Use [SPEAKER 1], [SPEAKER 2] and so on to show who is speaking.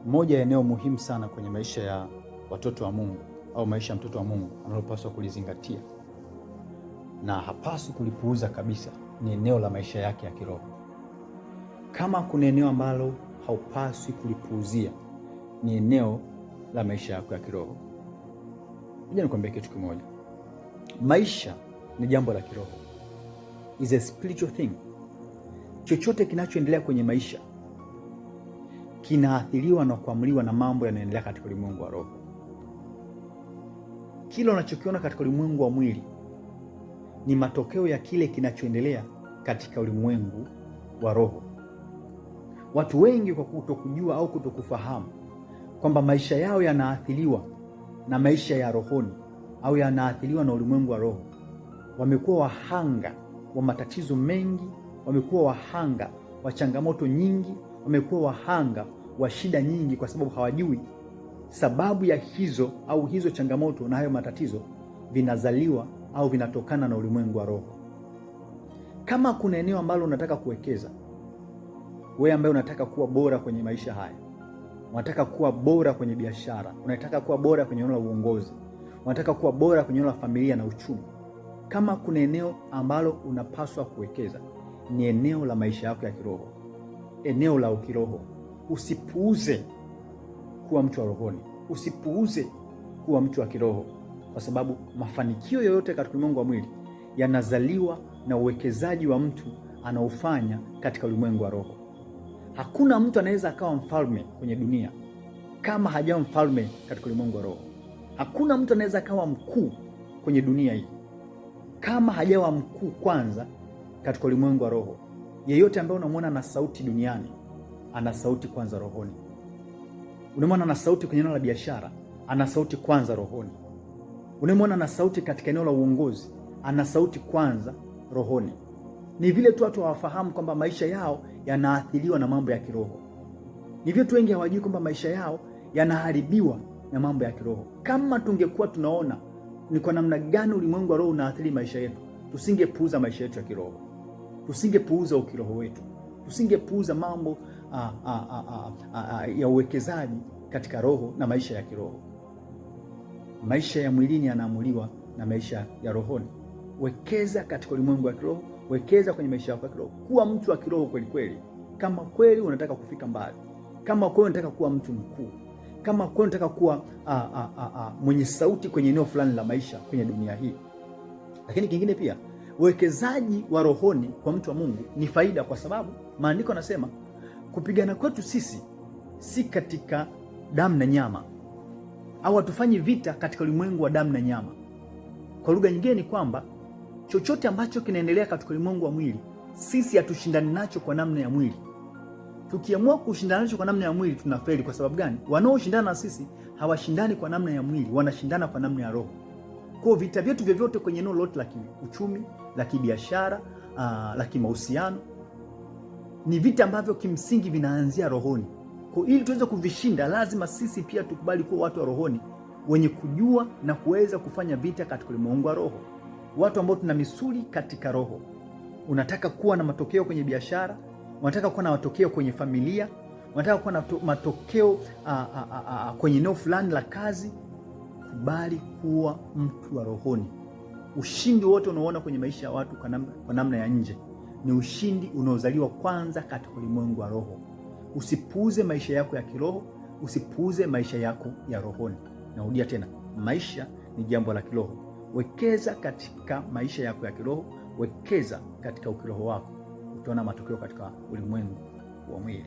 [SPEAKER 1] Moja ya eneo muhimu sana kwenye maisha ya watoto wa Mungu au maisha ya mtoto wa Mungu analopaswa kulizingatia na hapaswi kulipuuza kabisa ni eneo la maisha yake ya kiroho. Kama kuna eneo ambalo haupaswi kulipuuzia ni eneo la maisha yako ya kiroho. Ngoja nikwambie kitu kimoja. Maisha ni jambo la kiroho. Is a spiritual thing. Chochote kinachoendelea kwenye maisha kinaathiriwa na kuamriwa na mambo yanayoendelea katika ulimwengu wa roho. Kile unachokiona katika ulimwengu wa mwili ni matokeo ya kile kinachoendelea katika ulimwengu wa roho. Watu wengi kwa kutokujua au kutokufahamu kwamba maisha yao yanaathiriwa na maisha ya rohoni au yanaathiriwa na ulimwengu wa roho, wamekuwa wahanga wa matatizo mengi, wamekuwa wahanga wa changamoto nyingi, wamekuwa wahanga wa shida nyingi, kwa sababu hawajui sababu ya hizo changamoto na hayo matatizo vinazaliwa au vinatokana na ulimwengu wa roho. Kama kuna eneo ambalo unataka kuwekeza, wewe ambaye unataka kuwa bora kwenye maisha haya, unataka kuwa bora kwenye biashara, unataka kuwa bora kwenye eneo la uongozi, unataka kuwa bora kwenye eneo la familia na uchumi, kama kuna eneo ambalo unapaswa kuwekeza ni eneo la maisha yako ya kiroho, eneo la ukiroho. Usipuuze kuwa mtu wa rohoni, usipuuze kuwa mtu wa kiroho, kwa sababu mafanikio yoyote katika ulimwengu wa mwili yanazaliwa na uwekezaji wa mtu anaofanya katika ulimwengu wa roho. Hakuna mtu anaweza akawa mfalme kwenye dunia kama hajawa mfalme katika ulimwengu wa roho. Hakuna mtu anaweza akawa mkuu kwenye dunia hii kama hajawa mkuu kwanza katika ulimwengu wa roho. Yeyote ambaye unamwona na sauti duniani ana sauti kwanza rohoni. Unamwona na sauti kwenye eneo la biashara, ana sauti kwanza rohoni. Unamwona na sauti katika eneo la uongozi, ana sauti kwanza rohoni. Ni vile tu watu hawafahamu kwamba maisha yao yanaathiriwa na mambo ya kiroho. Ni vile tu wengi hawajui kwamba maisha yao yanaharibiwa na mambo ya kiroho. Kama tungekuwa tunaona ni kwa namna gani ulimwengu wa roho unaathiri maisha yetu, tusingepuuza maisha yetu ya kiroho, tusingepuuza ukiroho wetu, tusingepuuza mambo ya uwekezaji katika roho na maisha ya kiroho. Maisha ya mwilini yanaamuliwa na maisha ya rohoni. Wekeza katika ulimwengu wa kiroho, wekeza kwenye maisha yako ya kiroho. Kuwa mtu wa kiroho kweli kweli, kama kweli unataka kufika mbali, kama kweli unataka kuwa mtu mkuu, kama kweli unataka kuwa mwenye sauti kwenye eneo fulani la maisha kwenye dunia hii. Lakini kingine pia, uwekezaji wa rohoni kwa mtu wa Mungu ni faida, kwa sababu maandiko yanasema kupigana kwetu sisi si katika damu na nyama, au hatufanyi vita katika ulimwengu wa damu na nyama. Kwa lugha nyingine ni kwamba chochote ambacho kinaendelea katika ulimwengu wa mwili, sisi hatushindani nacho kwa namna ya mwili. Tukiamua kushindana nacho kwa namna ya mwili tunafeli. Kwa sababu gani? Wanaoshindana na sisi hawashindani kwa namna ya mwili, wanashindana kwa namna ya roho. Kwa vita vyetu vyovyote kwenye eneo lote la kiuchumi, la kibiashara, la kimahusiano, ni vita ambavyo kimsingi vinaanzia rohoni. Kwa ili tuweze kuvishinda, lazima sisi pia tukubali kuwa watu wa rohoni wenye kujua na kuweza kufanya vita katika ulimwengu wa roho. Watu ambao tuna misuli katika roho. Unataka kuwa na matokeo kwenye biashara, unataka kuwa na matokeo kwenye familia, unataka kuwa na matokeo kwenye eneo fulani la kazi, kubali kuwa mtu wa rohoni. Ushindi wote unaoona kwenye maisha ya watu kwa namna ya nje ni ushindi unaozaliwa kwanza katika ulimwengu wa roho. Usipuuze maisha yako ya kiroho, usipuuze maisha yako ya rohoni. Narudia tena, maisha ni jambo la kiroho. Wekeza katika maisha yako ya kiroho, wekeza katika ukiroho wako, utaona matokeo katika ulimwengu wa mwili.